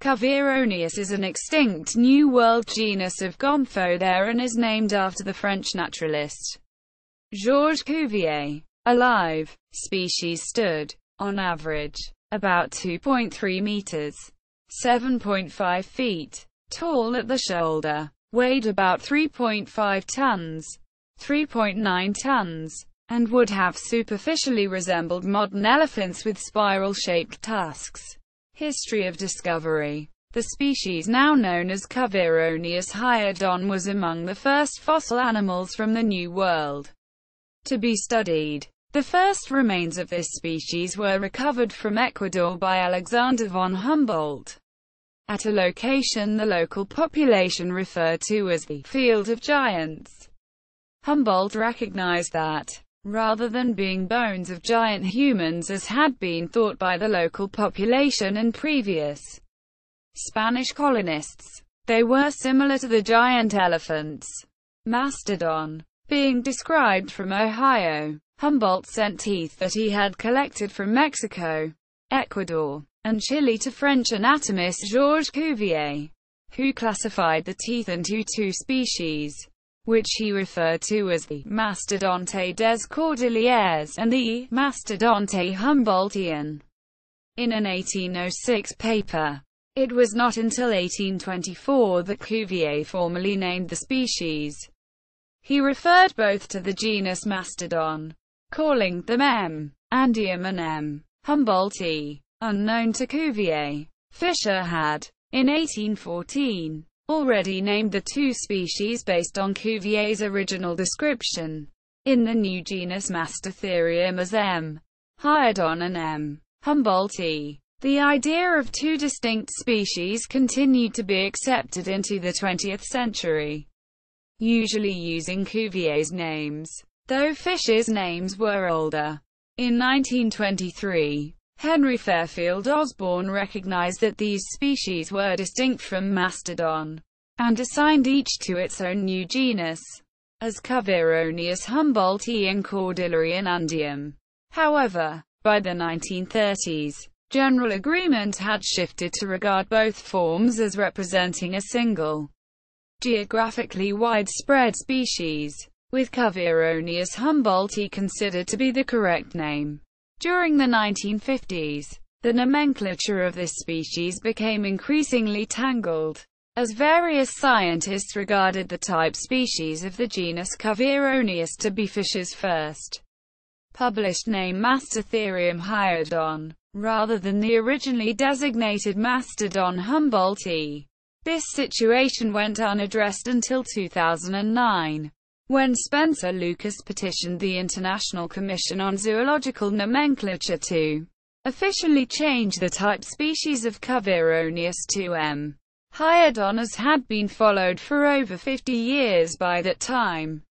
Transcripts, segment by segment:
Cuvieronius is an extinct New World genus of gomphothere and is named after the French naturalist Georges Cuvier. Alive, species stood, on average, about 2.3 meters, 7.5 feet, tall at the shoulder, weighed about 3.5 tons, 3.9 tons, and would have superficially resembled modern elephants with spiral-shaped tusks. History of discovery. The species now known as Cuvieronius hyedon was among the first fossil animals from the New World to be studied. The first remains of this species were recovered from Ecuador by Alexander von Humboldt, at a location the local population referred to as the Field of Giants. Humboldt recognized that, rather than being bones of giant humans as had been thought by the local population and previous Spanish colonists, they were similar to the giant elephants, mastodon, being described from Ohio. Humboldt sent teeth that he had collected from Mexico, Ecuador, and Chile to French anatomist Georges Cuvier, who classified the teeth into two species, which he referred to as the Mastodonte des Cordilleres and the Mastodonte Humboldtian. In an 1806 paper, it was not until 1824 that Cuvier formally named the species. He referred both to the genus Mastodon, calling them M. andium and M. humboldtii. Unknown to Cuvier, Fischer had, in 1814, already named the two species based on Cuvier's original description, in the new genus Mastotherium as M. hyedon and M. humboldtii. The idea of two distinct species continued to be accepted into the 20th century, usually using Cuvier's names, though Fischer's names were older. In 1923, Henry Fairfield Osborn recognized that these species were distinct from Mastodon, and assigned each to its own new genus, as Cuvieronius humboldtii and Cordilleran andium. However, by the 1930s, general agreement had shifted to regard both forms as representing a single, geographically widespread species, with Cuvieronius humboldtii considered to be the correct name. During the 1950s, the nomenclature of this species became increasingly tangled, as various scientists regarded the type species of the genus Cuvieronius to be Fischer's first published name Mastotherium hyedon, rather than the originally designated Mastodon humboldtii. This situation went unaddressed until 2009. When Spencer Lucas petitioned the International Commission on Zoological Nomenclature to officially change the type species of Cuvieronius to M. hyedon as had been followed for over 50 years by that time,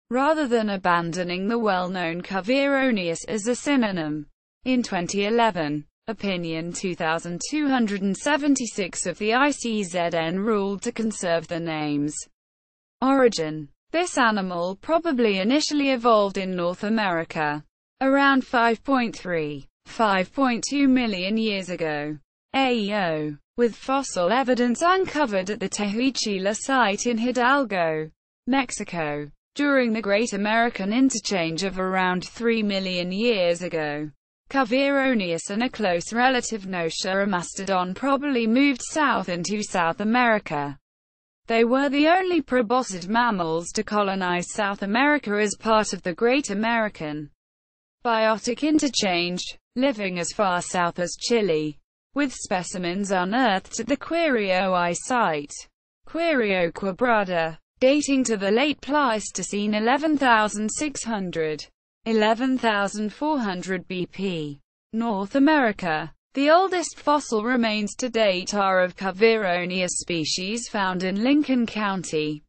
rather than abandoning the well-known Cuvieronius as a synonym. In 2011, Opinion 2276 of the ICZN ruled to conserve the name's origin. This animal probably initially evolved in North America, around 5.2 million years ago. AEO, with fossil evidence uncovered at the Tehuichila site in Hidalgo, Mexico, during the Great American Interchange of around 3 million years ago. Cuvieronius and a close relative Notia mastodon probably moved south into South America. They were the only proboscis mammals to colonize South America as part of the Great American Biotic Interchange, living as far south as Chile, with specimens unearthed at the Quirio site, Quirio quebrada, dating to the late Pleistocene 11,600, 11,400 BP. North America. The oldest fossil remains to date are of Cuvieronius species found in Lincoln County,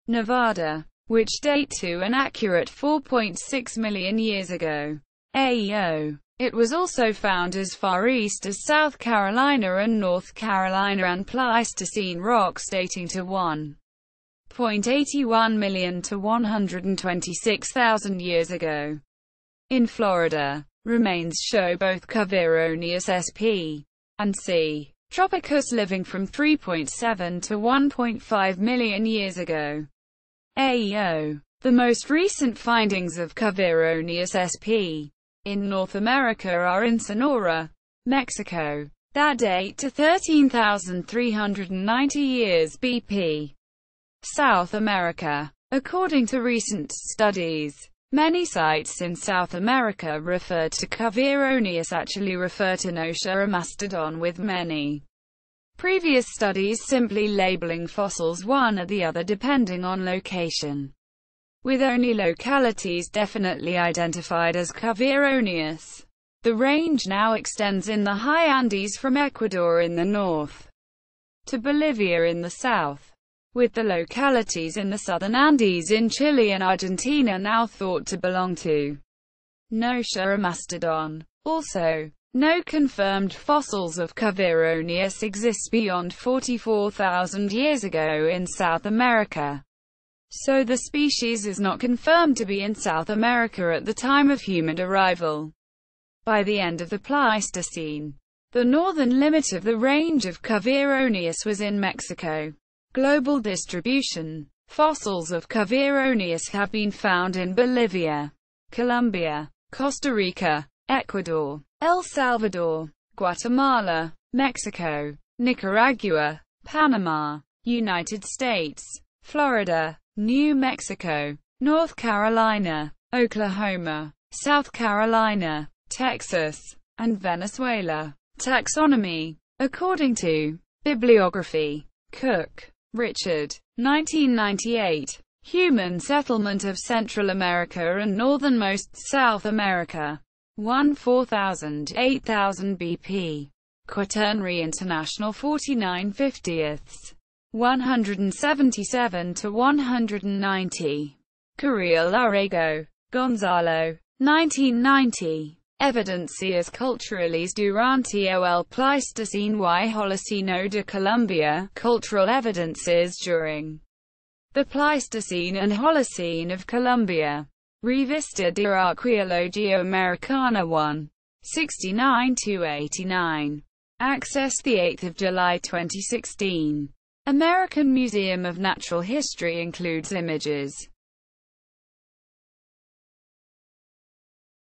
Nevada, which date to an accurate 4.6 million years ago. AEO. It was also found as far east as South Carolina and North Carolina and Pleistocene rocks dating to 1.81 million to 126,000 years ago. In Florida, remains show both Cuvieronius sp. and c. tropicus, living from 3.7 to 1.5 million years ago. AO. The most recent findings of Cuvieronius sp. in North America are in Sonora, Mexico, that date to 13,390 years BP. South America. According to recent studies, many sites in South America referred to Cuvieronius actually refer to Notia, a mastodon, with many previous studies simply labeling fossils one or the other depending on location, with only localities definitely identified as Cuvieronius. The range now extends in the high Andes from Ecuador in the north to Bolivia in the south, with the localities in the southern Andes in Chile and Argentina now thought to belong to Notia, a mastodon. Also, no confirmed fossils of Cuvieronius exist beyond 44,000 years ago in South America, so the species is not confirmed to be in South America at the time of human arrival. By the end of the Pleistocene, the northern limit of the range of Cuvieronius was in Mexico. Global distribution. Fossils of Cuvieronius have been found in Bolivia, Colombia, Costa Rica, Ecuador, El Salvador, Guatemala, Mexico, Nicaragua, Panama, United States, Florida, New Mexico, North Carolina, Oklahoma, South Carolina, Texas, and Venezuela. Taxonomy. According to Bibliography. Cook, Richard, 1998. Human Settlement of Central America and Northernmost South America. 1 8000 BP. Quaternary International 49/50. 177 to 190. Carril Larrego, Gonzalo, 1990. Evidencias culturales durante el Pleistocene y Holoceno de Colombia, Cultural Evidences during the Pleistocene and Holocene of Colombia. Revista de Arqueología Americana 1. 69-89. Access 8 July 2016. American Museum of Natural History includes images.